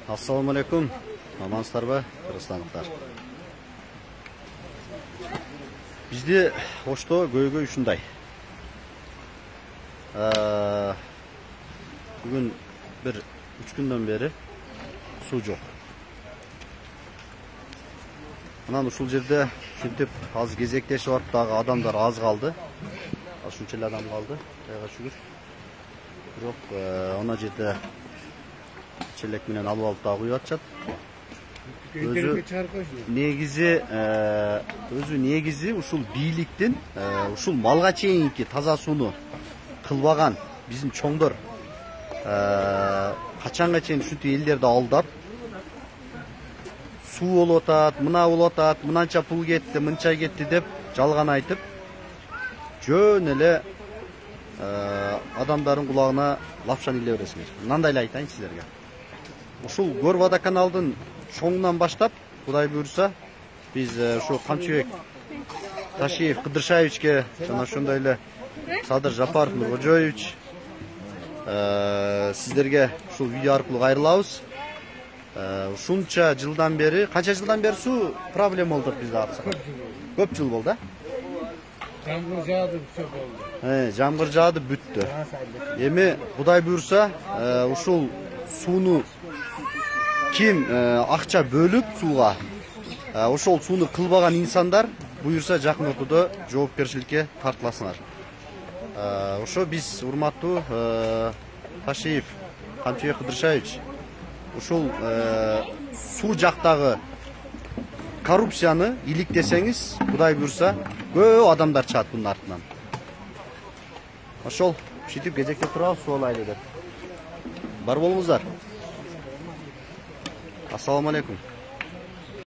Assalamu alaikum. Амансыздарбы, кыргызстандыктар. Бизде Ошто көйгөй ушундай. Бүгүн бир 3 күндөн бери суу жок. Анан ушул жерде ушинтип аз кезектешип атып дагы адамдар аз калды. Ушунча эле адам калды, Кудайга шүгүр. Бирок ана жерде челек менен алып дагы куюп атышат. Өзү негизи ушул бийликтин ушул малга чейинки таза сууну кылбаган биздин чоңдор качанга чейин ушинтип элдерди алдап суу болуп атат, мына болуп атат, мынанча пул кетти, мынча кетти деп жалган айтып жөн эле адамдардын кулагына лапшаны иле бересиңер. Мынандай эле айтайын силерге. Ушул Гор водоканалдын чоңунан баштап, Кудай буйрса, биз ушу Камчыбек Ташиев Кыдыршаевичке жана ошондой эле Садыр Жапаров Нуркожоевич сиздерге ушул видео аркылуу кайрылабыз. Ушунча жылдан бери, канча жылдан бери суу проблема болду бизде арса? Көп жыл болду, Жамгыр жаады, все болду. Жамгыр жаады, бүттү. Эми Кудай буйрса, ушул сууну ким акча бөлүп сууга, ошол сууну кылбаган инсандар буйрса жакын ортодо жоопкерчиликке тартыласыңар. Ошо биз урматтуу Ташиев Камчыбек Кыдыршаевич ушул суу жактагы коррупцияны иликтесеңиз, Кудай буйрса, көп адамдар чыгат бунун артынан. Ошол ушинтип кезекте турабыз суу алайлы деп. Бар болуңуздар. Assalamu alaikum.